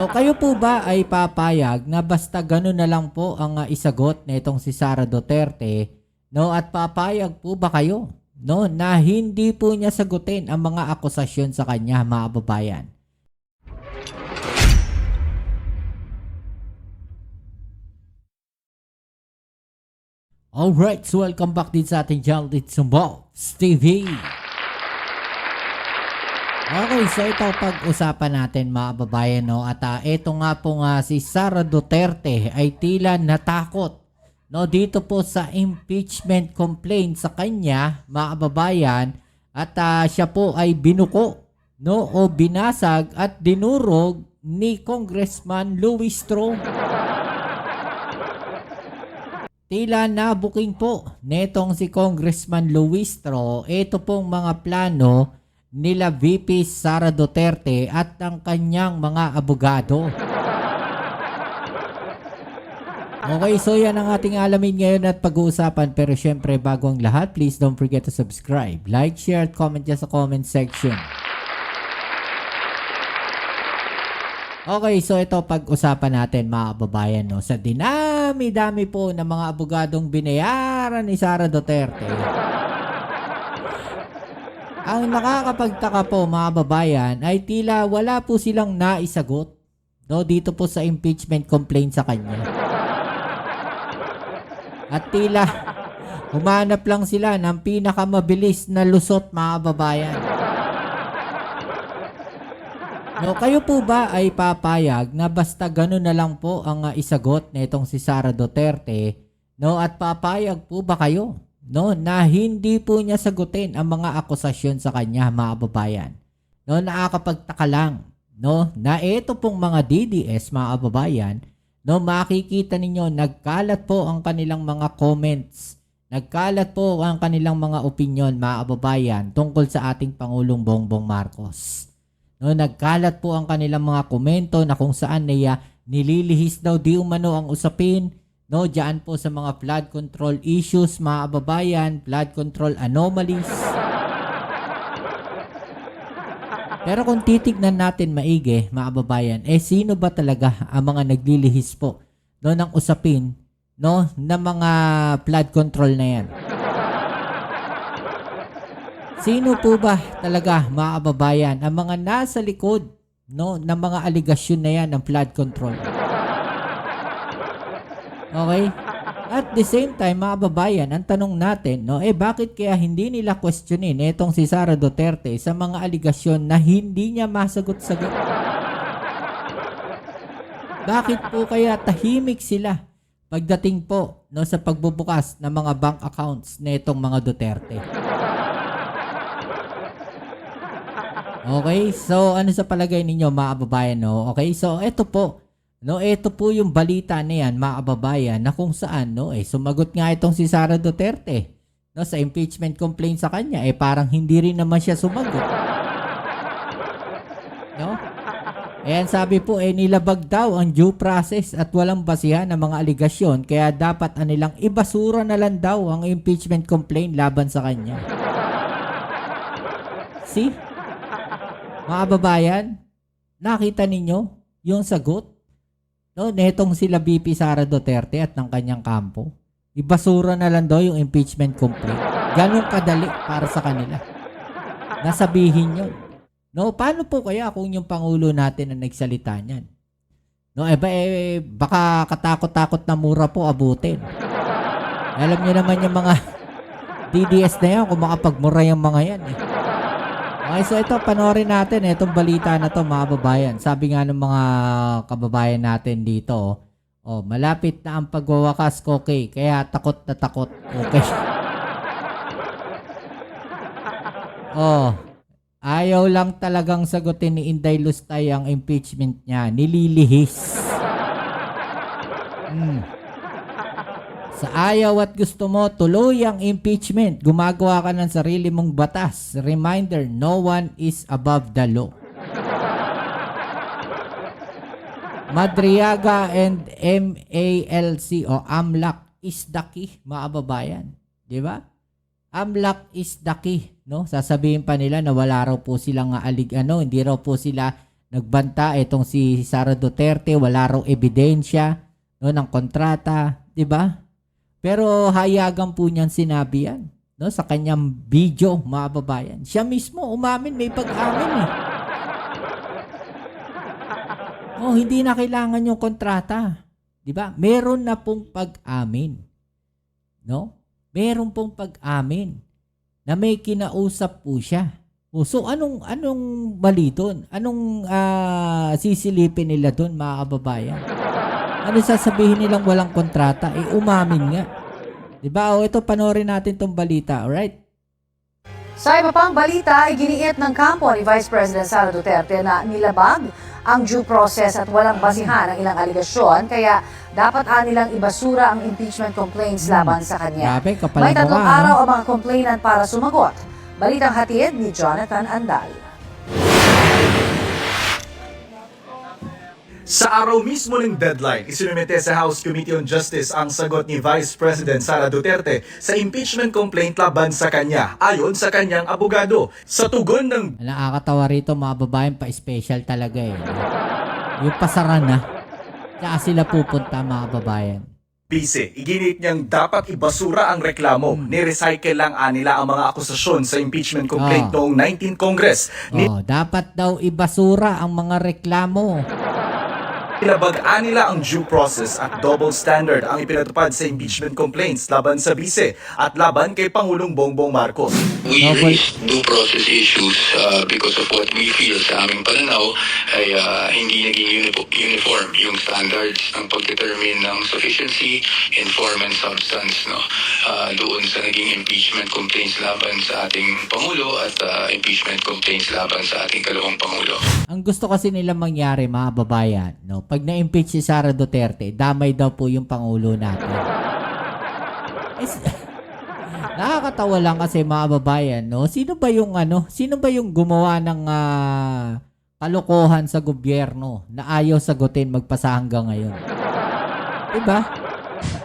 So, kayo po ba ay papayag na basta gano'n na lang po ang isagot na itong si Sara Duterte, no? At papayag po ba kayo, no, na hindi po niya sagutin ang mga akusasyon sa kanya, mga kababayan? Alright, so welcome back din sa ating channel, it's Bobs TV. Okay, so ito pag-usapan natin mga kababayan, no? At ito nga po si Sara Duterte ay tila natakot, no, dito po sa impeachment complaint sa kanya, mga kababayan, at siya po ay binuko, no, o binasag at dinurog ni Congressman Luis Tro. Tila nabuking po netong si Congressman Luis Tro ito pong mga plano nila VP Sara Duterte at ang kanyang mga abogado. Okay, so yan ang ating alamin ngayon at pag-uusapan. Pero syempre, bago ang lahat, please don't forget to subscribe, like, share, at comment dyan sa comment section. Okay, so ito pag-usapan natin mga kababayan, no? Sa dinami-dami po ng mga abogadong binayaran ni Sara Duterte. Ang nakakapagtaka po mga kababayan ay tila wala po silang naisagot, no, dito po sa impeachment complaint sa kanya. At tila humanap lang sila ng pinakamabilis na lusot mga kababayan. No, kayo po ba ay papayag na basta gano'n na lang po ang isagot na itong si Sara Duterte, no, at papayag po ba kayo, no, na hindi po niya sagutin ang mga akusasyon sa kanya, mga kababayan? No, nakakapagtaka lang, no, na ito pong mga DDS, mga kababayan, no, makikita ninyo nagkalat po ang kanilang mga comments, nagkalat po ang kanilang mga opinion, mga kababayan, tungkol sa ating Pangulong Bongbong Marcos. No, nagkalat po ang kanilang mga komento na kung saan nililihis daw di umano ang usapin, no, diyan po sa mga flood control issues, mga kababayan, flood control anomalies. Pero kung titignan natin maigi, mga kababayan, sino ba talaga ang mga naglilihis po, no, ng usapin, no, ng mga flood control na yan? Sino po ba talaga, mga kababayan, ang mga nasa likod, no, ng mga aligasyon na yan ng flood control? Okay? At the same time, mga kababayan, ang tanong natin, no, bakit kaya hindi nila questionin itong si Sara Duterte sa mga aligasyon na hindi niya masagot-sagot? Bakit po kaya tahimik sila pagdating po, no, sa pagbubukas ng mga bank accounts na itong mga Duterte? Okay, so ano sa palagay ninyo, mga kababayan, no? Okay, so ito po, no, ito po yung balita na yan, mga kababayan, na kung saan, no, sumagot nga itong si Sara Duterte, no, sa impeachment complaint sa kanya, parang hindi rin naman siya sumagot. No? Ayan, sabi po, nilabag daw ang due process at walang basihan ng mga aligasyon, kaya dapat nilang ibasura na lang daw ang impeachment complaint laban sa kanya. See? Mga kababayan, nakita ninyo yung sagot, no, netong sila VP Sara Duterte at ng kanyang kampo? Ibasura na lang daw yung impeachment complaint. Ganun kadali para sa kanila. Nasabihin yun. No, paano po kaya kung yung Pangulo natin ang nagsalita niyan? No, baka katakot-takot na mura po abutin. Alam niyo naman yung mga DDS na yan, kung makapagmura yung mga yan. Okay, so ito, panoorin natin itong balita na to, mga kababayan. Sabi nga ng mga kababayan natin dito, malapit na ang pagwawakas, okay, kaya takot na takot, okay. Ayaw lang talagang sagutin ni Inday Lustay ang impeachment niya, nililihis. Sa ayaw at gusto mo, tuloy ang impeachment. Gumagawa ka ng sarili mong batas. Reminder, no one is above the law. Madriaga and MALC o AMLAC is the key, mga kababayan. Di ba? AMLAC is the key, no? Sasabihin pa nila na wala raw po silang hindi raw po sila nagbanta itong si Sara Duterte, wala raw ebidensya no, ng kontrata, di ba? Pero hayagan po niyan sinabi yan no, sa kanyang video, mga babayan. Siya mismo umamin, may pag-amin eh. Oh, hindi na kailangan yung kontrata. Di ba? Meron na pong pag-amin. No? Meron pong pag-amin na may kinausap po siya. Oh, so anong mali doon? Anong sisilipin nila doon, mga kababayan? Ano sasabihin nilang walang kontrata? Eh, umamin nga. Diba? O, ito, panoorin natin tong balita. Alright? Sa iba pang balita, iginiit ng kampo ni Vice President Sara Duterte na nilabag ang due process at walang basihan ang ilang aligasyon, kaya dapat nilang ibasura ang impeachment complaints laban sa kanya. Grabe, May 3 kapalamuha, araw no? ang mga complainant para sumagot. Balitang hatid ni Jonathan Andal. Sa araw mismo ng deadline, isinumite sa House Committee on Justice ang sagot ni Vice President Sara Duterte sa impeachment complaint laban sa kanya, ayon sa kanyang abogado. Sa tugon ng Nakakatawa rito, mga babayan, pa-special talaga eh. Yung pasara na, tsaka sila pupunta, mga babayan. Bise, iginit niyang dapat ibasura ang reklamo. Ni-recycle lang nila ang mga akusasyon sa impeachment complaint noong 19th Congress. Oh, dapat daw ibasura ang mga reklamo. Nilabag nila ang due process at double standard ang ipinatupad sa impeachment complaints laban sa Bise at laban kay Pangulong Bongbong Marcos. We raised due process issues because of what we feel sa aming pananaw ay hindi naging uniform yung standards ng pag-determine ng sufficiency in form and substance doon sa naging impeachment complaints laban sa ating Pangulo at impeachment complaints laban sa ating kalawang Pangulo. Ang gusto kasi nila mangyari, mga babayan, no, pag na-impeach si Sara Duterte, damay daw po yung Pangulo natin. Nakakatawa lang kasi, mga babayan, no? Sino ba yung gumawa ng kalokohan sa gobyerno na ayaw sagutin magpasa hanggang ngayon? Diba?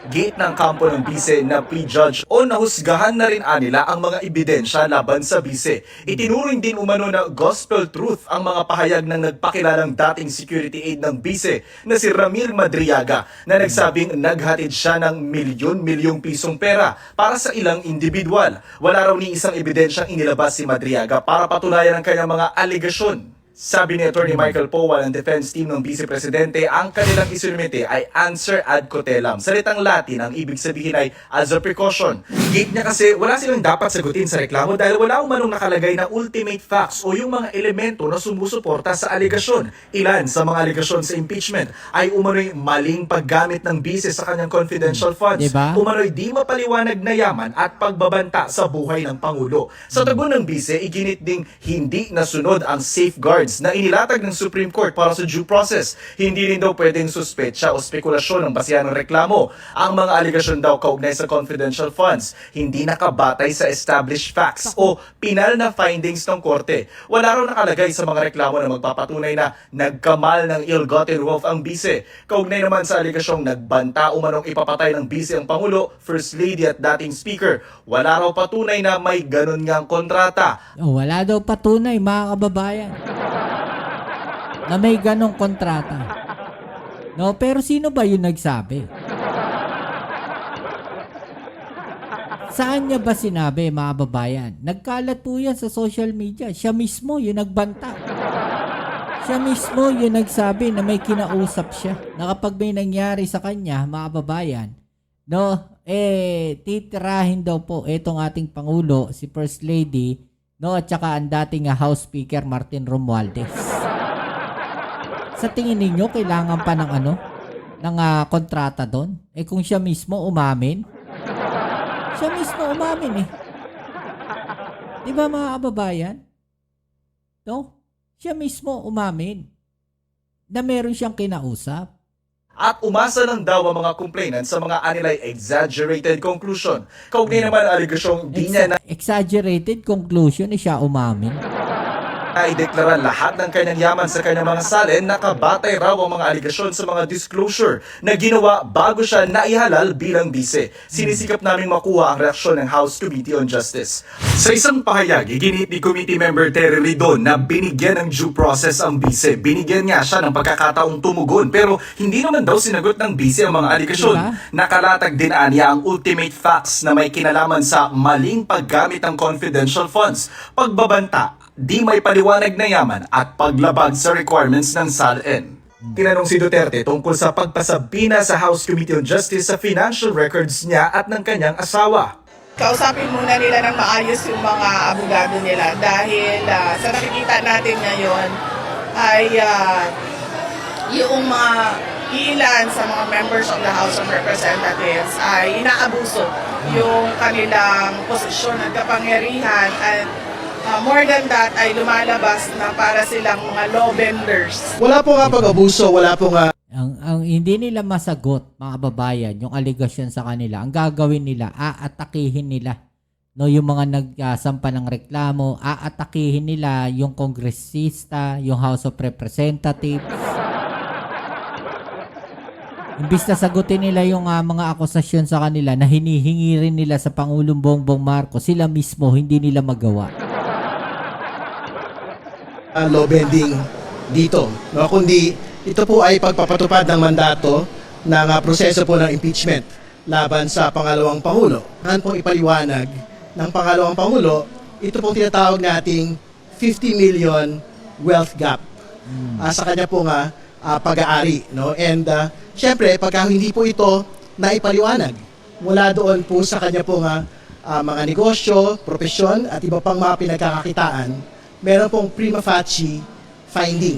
Gate ng kampo ng Bise na prejudge o nahusgahan na rin nila ang mga ebidensya laban sa Bise. Itinuring din umano na gospel truth ang mga pahayag ng nagpakilalang dating security aide ng Bise na si Ramil Madriaga na nagsabing naghatid siya ng milyon-milyong pisong pera para sa ilang individual. Wala raw ni isang ebidensyang inilabas si Madriaga para patunayan ang kanyang mga aligasyon. Sabi ni Attorney Michael Powell ng defense team ng Vice Presidente, ang kanilang isinumite ay answer ad cotellam. Salitang Latin, ang ibig sabihin ay as a precaution. Gate niya kasi wala silang dapat sagutin sa reklamo dahil wala umanong nakalagay na ultimate facts o yung mga elemento na sumusuporta sa aligasyon. Ilan sa mga aligasyon sa impeachment ay umano'y maling paggamit ng Vice sa kanyang confidential funds. Diba? Umano'y di mapaliwanag na yaman at pagbabanta sa buhay ng Pangulo. Sa tugon ng Vice, iginit ding hindi nasunod ang safeguards na inilatag ng Supreme Court para sa due process. Hindi rin daw pwedeng suspetsya o spekulasyon ng basihan ng reklamo. Ang mga aligasyon daw kaugnay sa confidential funds, hindi nakabatay sa established facts o pinal na findings ng korte. Wala raw nakalagay sa mga reklamo na magpapatunay na nagkamal ng ill-gotten wealth ang Bise. Kaugnay naman sa aligasyong nagbanta umanong ipapatay ng Bise ang Pangulo, First Lady at dating Speaker, wala raw patunay na may ganun ngang kontrata. Oh, wala daw patunay, mga kababayan, na may ganong kontrata. No, pero sino ba yung nagsabi? Saan niya ba sinabi, mga babayan? Nagkalat po yan sa social media. Siya mismo yung nagbanta. Siya mismo yung nagsabi na may kinausap siya. Na kapag may nangyari sa kanya, mga babayan, no, titirahin daw po itong ating Pangulo, si First Lady, no, at saka ang dating House Speaker Martin Romualdez. Sa tingin ninyo, kailangan pa ng kontrata doon? Kung siya mismo umamin? Siya mismo umamin eh. Di ba, mga kababayan? No? Siya mismo umamin na meron siyang kinausap. At umasa lang daw ang mga complainant sa mga anilay exaggerated conclusion. Kaugnay naman ang aligasyong di niya na Exaggerated conclusion siya umamin. Naideklara lahat ng kanyang yaman sa kanyang mga salin, nakabatay raw ang mga aligasyon sa mga disclosure na ginawa bago siya naihalal bilang bise. Sinisikap naming makuha ang reaksyon ng House Committee on Justice. Sa isang pahayag, iginit ni Committee Member Terry Ridon na binigyan ng due process ang bise. Binigyan nga siya ng pagkakataong tumugon pero hindi naman daw sinagot ng bise ang mga aligasyon. Diba? Nakalatag din aniya ang ultimate facts na may kinalaman sa maling paggamit ng confidential funds, pagbabanta, di may paliwanag na yaman at paglabag sa requirements ng SALN. Tinanong si Duterte tungkol sa pagpasabina sa House Committee on Justice sa financial records niya at ng kanyang asawa. Kausapin muna nila ng maayos yung mga abogado nila dahil sa nakikita natin ngayon ay yung mga ilan sa mga members of the House of Representatives ay inaabuso yung kanilang posisyon at kapangyarihan at more than that ay lumalabas na para silang mga law benders. Wala po nga pag-abuso, wala po nga Ang hindi nila masagot, mga kababayan, yung allegation sa kanila, ang gagawin nila, aatakihin nila. No, yung mga nagsampa ng reklamo, aatakihin nila yung kongresista, yung House of Representatives. Imbis na sagutin nila yung mga akusasyon sa kanila na hinihingi rin nila sa Pangulong Bongbong Marcos, sila mismo hindi nila magawa. law bending dito, no? Kundi ito po ay pagpapatupad ng mandato ng proseso po ng impeachment laban sa pangalawang Pangulo. Saan pong ipaliwanag ng pangalawang Pangulo, ito pong tinatawag nating 50 million wealth gap sa kanya po nga pag-aari. No? And syempre, pagka hindi po ito naipaliwanag mula doon po sa kanya po nga mga negosyo, propesyon at iba pang mga pinagkakakitaan, meron pong prima facie finding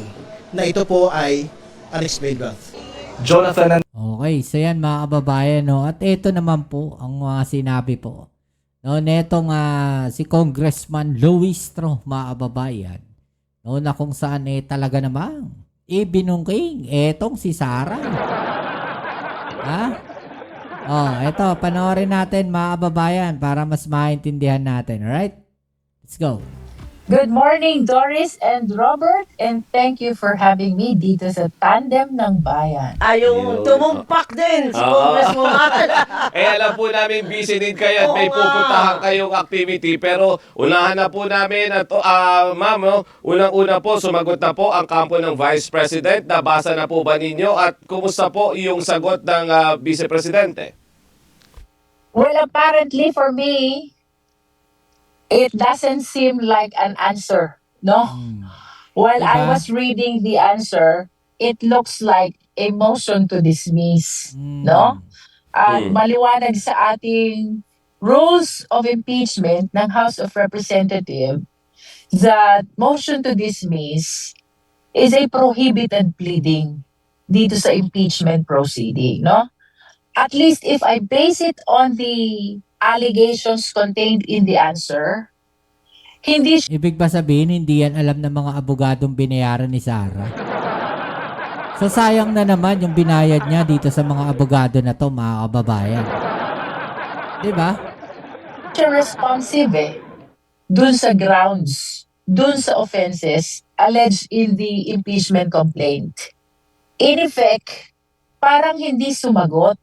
na ito po ay unexplained wealth. Jonathan Okay, so yan mga kababayan, no? At ito naman po ang mga sinabi po. No, netong si Congressman Luis Tro, mga kababayan. No, na kung saan talaga namang ibinungking etong si Sara. Ha? Oh, eto, panoorin natin mga kababayan para mas maintindihan natin, alright? Let's go. Good morning, Doris and Robert, and thank you for having me dito sa Tandem ng Bayan. Ayong tumumpak din si Congresswoman. Alam po namin busy din kayo at may Oo nga. pupuntahan kayong activity pero unahan na po namin at ma'am, no, unang-una po sumagot na po ang kampo ng Vice President. Nabasa na po ba ninyo at kumusta po yung sagot ng Vice Presidente? Well, apparently for me, it doesn't seem like an answer, no? While I Diba? was reading the answer, it looks like a motion to dismiss, no? At maliwanag sa ating rules of impeachment ng House of Representatives that motion to dismiss is a prohibited pleading dito sa impeachment proceeding, no? At least if I base it on the allegations contained in the answer, hindi Ibig ba sabihin, hindi yan alam ng mga abogadong binayaran ni Sara? So sayang na naman yung binayad niya dito sa mga abogado na to, mga kababayan. Diba? siya responsive dun sa grounds, dun sa offenses alleged in the impeachment complaint. In effect, parang hindi sumagot,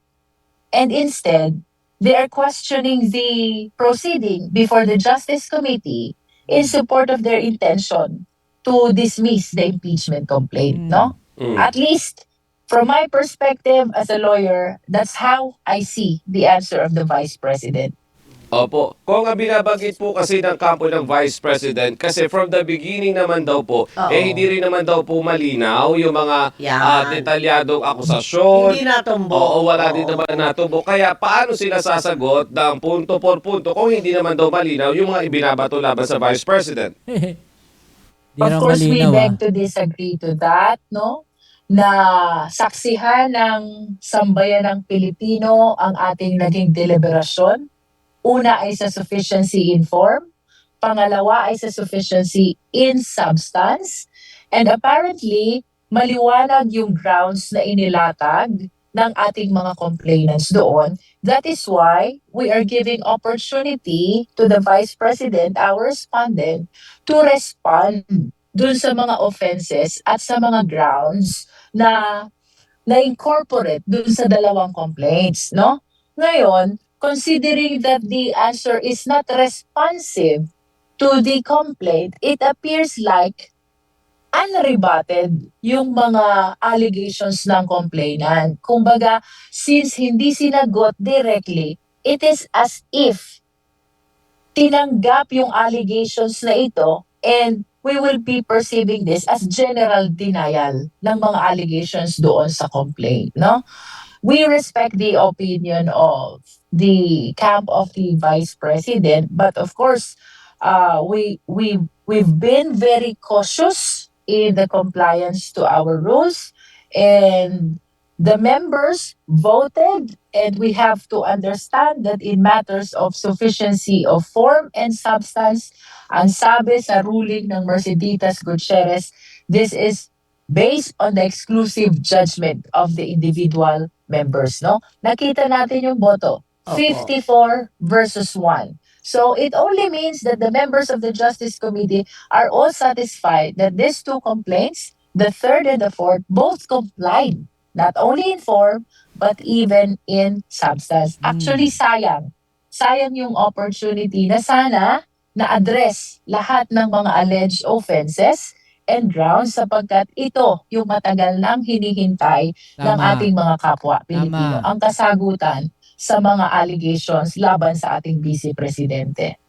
and instead, they are questioning the proceeding before the Justice Committee in support of their intention to dismiss the impeachment complaint, no? At least, from my perspective as a lawyer, that's how I see the answer of the Vice President. Opo. Kung binabanggit po kasi ng kampo ng Vice President, kasi from the beginning naman daw po, hindi rin naman daw po malinaw yung mga Yan. detalyadong akusasyon. Hindi natumbok. Oo, wala din naman natumbok. Kaya paano sila sasagot ng punto por punto kung hindi naman daw malinaw yung mga ibinabato laban sa Vice President? Di Of raw course, we malinaw, beg to disagree to that, no? Na saksihan ng sambayan ng Pilipino ang ating naging deliberasyon. Una ay sa sufficiency in form, pangalawa ay sa sufficiency in substance, and apparently, maliwanag yung grounds na inilatag ng ating mga complainants doon. That is why we are giving opportunity to the Vice President, our respondent, to respond dun sa mga offenses at sa mga grounds na na-incorporate dun sa dalawang complaints, no? Ngayon, considering that the answer is not responsive to the complaint, it appears like unrebutted yung mga allegations ng complainant. Kumbaga, since hindi sinagot directly, it is as if tinanggap yung allegations na ito and we will be perceiving this as general denial ng mga allegations doon sa complaint, no? We respect the opinion of the camp of the Vice President, but of course, we've been very cautious in the compliance to our rules, and the members voted, and we have to understand that in matters of sufficiency of form and substance, ang sabi sa ruling ng Merceditas Gutierrez, this is based on the exclusive judgment of the individual members, no? Nakita natin yung boto, 54 versus 1. So it only means that the members of the Justice Committee are all satisfied that these two complaints, the third and the fourth, both complied, not only in form, but even in substance. Actually, sayang. Sayang yung opportunity na sana na-address lahat ng mga alleged offenses and grounds sapagkat ito yung matagal nang hinihintay ng Tama. ating mga kapwa Pilipino. Tama. Ang kasagutan sa mga allegations laban sa ating Vice Presidente.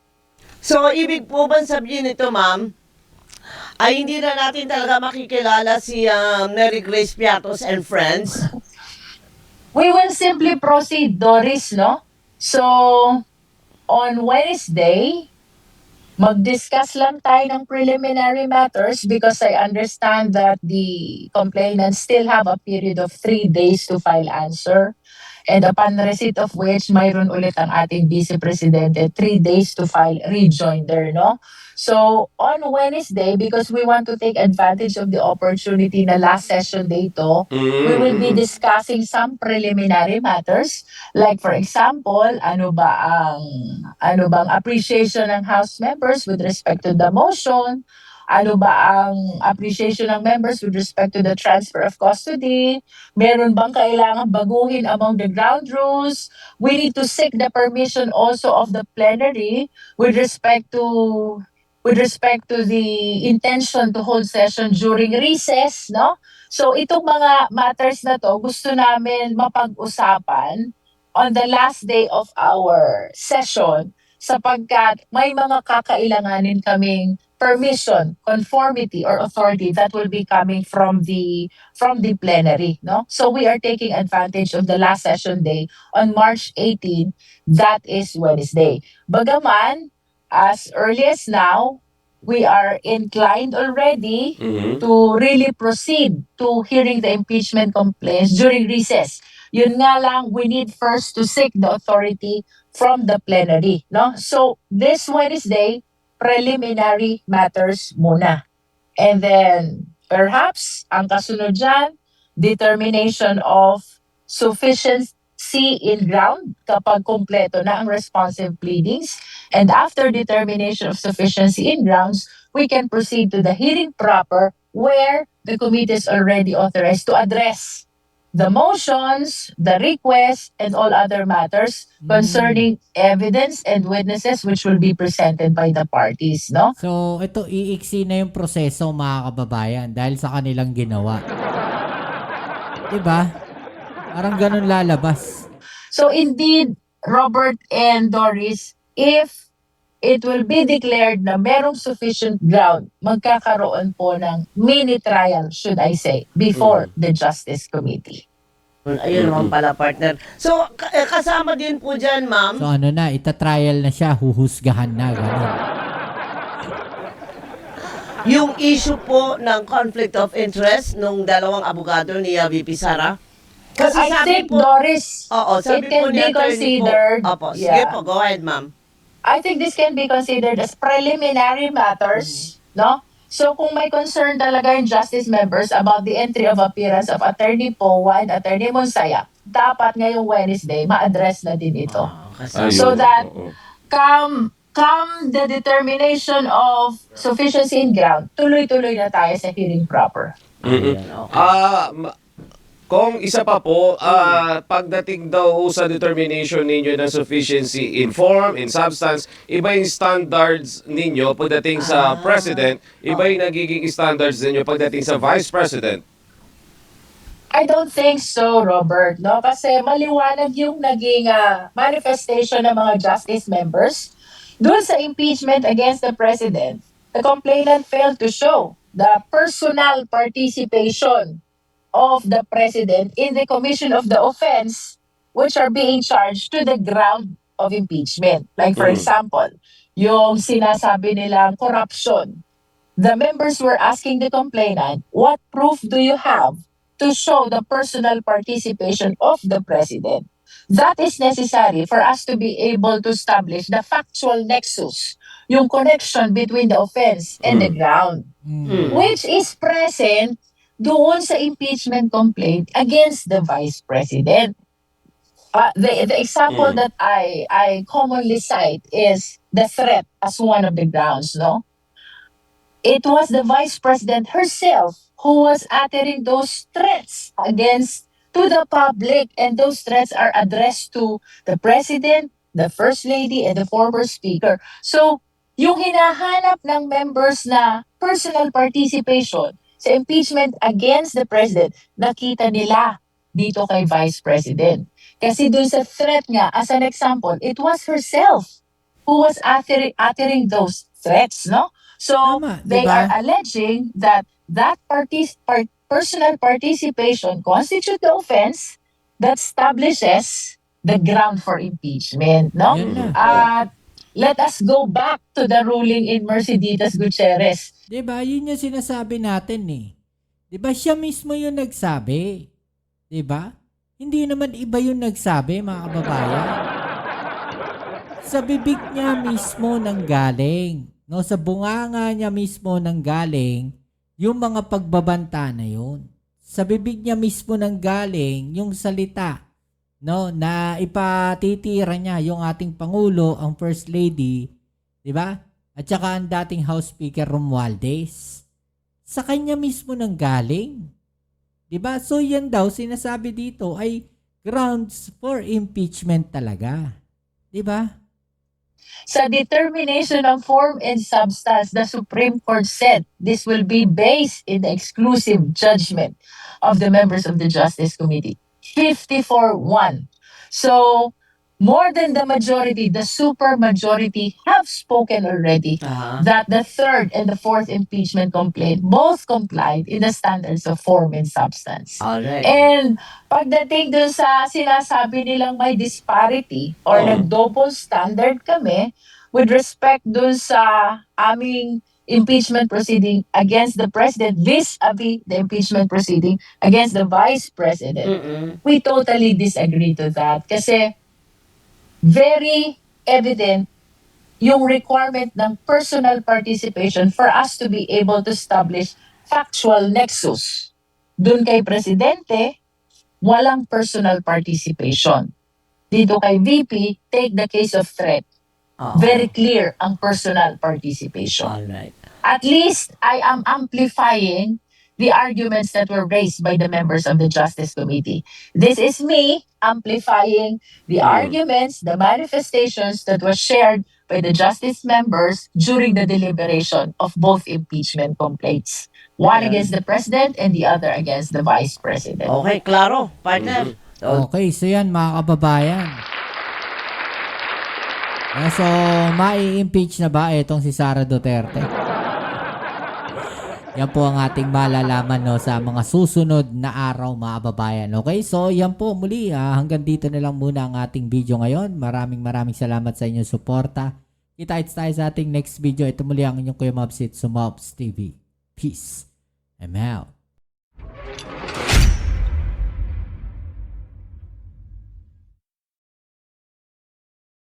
So, ibig po ba sabihin nito, ma'am, ay hindi na natin talaga makikilala si Mary Grace Piatos and friends? We will simply proceed, Doris, no? So, on Wednesday, mag-discuss lang tayo ng preliminary matters because I understand that the complainants still have a period of 3 days to file answer. And upon receipt of which, mayroon ulit ang ating Vice Presidente 3 days to file rejoinder, no? So, on Wednesday, because we want to take advantage of the opportunity na last session dito, we will be discussing some preliminary matters. Like for example, ano bang appreciation ng House members with respect to the motion? Ano ba ang appreciation ng members with respect to the transfer of custody? Meron bang kailangan baguhin among the ground rules? We need to seek the permission also of the plenary with respect to the intention to hold session during recess, no? So itong mga matters na to gusto namin mapag-usapan on the last day of our session sapagkat may mga kakailanganin kaming permission, conformity, or authority that will be coming from the plenary, no? So we are taking advantage of the last session day on March 18, that is Wednesday. Bagaman, as early as now, we are inclined already to really proceed to hearing the impeachment complaints during recess. Yun nga lang, we need first to seek the authority from the plenary, no? So this Wednesday, preliminary matters muna. And then, perhaps, ang kasunod dyan, determination of sufficiency in ground kapag kompleto na ang responsive pleadings. And after determination of sufficiency in grounds, we can proceed to the hearing proper where the committee is already authorized to address the motions, the requests, and all other matters concerning evidence and witnesses which will be presented by the parties, no? So, ito, iiksi na yung proseso, mga kababayan, dahil sa kanilang ginawa. Diba? Parang ganun lalabas. So indeed, Robert and Doris, if it will be declared na merong sufficient ground, magkakaroon po ng mini trial, should I say, before the Justice Committee. Ayun naman pala, partner. So, kasama din po dyan, ma'am. So, ano na, itatrial na siya, huhusgahan na, ganun. Yung issue po ng conflict of interest nung dalawang abogado ni VP Sara. Kasi I sabi think, po, Doris, sabi it can po ni be attorney considered, po. Opo, sige yeah. po, go ahead, ma'am. I think this can be considered as preliminary matters, no? So kung may concern talaga yung justice members about the entry of appearance of Attorney Powa and Attorney Monsaya, dapat ngayong Wednesday, ma-address na din ito. Kasi, So that come come the determination of sufficiency in ground, tuloy-tuloy na tayo sa hearing proper. Kung isa pa po, pagdating daw sa determination ninyo ng sufficiency in form, in substance, iba yung standards ninyo pagdating sa President, iba yung nagiging standards ninyo pagdating sa Vice President. I don't think so, Robert. No? Kasi maliwanag yung naging manifestation ng mga justice members. Doon sa impeachment against the President, the complainant failed to show the personal participation of the President in the commission of the offense which are being charged to the ground of impeachment. Like for example, yung sinasabi nilang corruption. The members were asking the complainant, what proof do you have to show the personal participation of the President? That is necessary for us to be able to establish the factual nexus, yung connection between the offense and the ground, which is present doon sa impeachment complaint against the Vice President. The example that I commonly cite is the threat as one of the grounds, no? It was the Vice President herself who was uttering those threats to the public, and those threats are addressed to the President, the First Lady, and the former Speaker. So, yung hinahanap ng members na personal participation sa impeachment against the President, nakita nila dito kay Vice President. Kasi dun sa threat nga, as an example, it was herself who was uttering those threats, no? So, Tama, they diba? are alleging that personal participation constitutes the offense that establishes the ground for impeachment, no? Yan na. At let us go back to the ruling in Mercedes Gutierrez. Diba? Yun yung sinasabi natin eh. Diba? Siya mismo yung nagsabi. Diba? Hindi naman iba yung nagsabi, mga kababayan. Sa bibig niya mismo nanggaling. No, sa bunganga niya mismo nanggaling yung mga pagbabanta na yun. Sa bibig niya mismo nanggaling yung salita, no, na ipatitira niya yung ating Pangulo, ang First Lady, di ba? At saka ang dating House Speaker Romualdez. Sa kanya mismo nanggaling. Di ba? So yan daw sinasabi dito ay grounds for impeachment talaga. Di ba? Sa determination of form and substance, the Supreme Court said this will be based in the exclusive judgment of the members of the Justice Committee. 54-1. So, more than the majority, the super majority have spoken already that the third and the fourth impeachment complaint both complied in the standards of form and substance. Alright. And pagdating dun sa sinasabi nilang may disparity or nag-double standard kami with respect dun sa aming impeachment proceeding against the President vis-a-vis the impeachment proceeding against the Vice President, we totally disagree to that. Kasi very evident yung requirement ng personal participation for us to be able to establish factual nexus. Dun kay Presidente, walang personal participation. Dito kay VP, take the case of threat. Very clear ang personal participation. Alright. At least I am amplifying the arguments that were raised by the members of the Justice Committee. This is me amplifying the arguments, the manifestations that were shared by the Justice members during the deliberation of both impeachment complaints. One against the President and the other against the Vice President. Okay, klaro, partner. So, Okay, so yan mga kababayan. So, mai-impeach na ba itong si Sara Duterte? Yan po ang ating malalaman no, sa mga susunod na araw mga kababayan. Okay, so yan po muli. Hanggang dito na lang muna ang ating video ngayon. Maraming salamat sa inyong suporta. Kita-kits tayo sa ating next video. Ito muli ang inyong Kuya Mobsit sa Mobs TV. Peace. I'm out.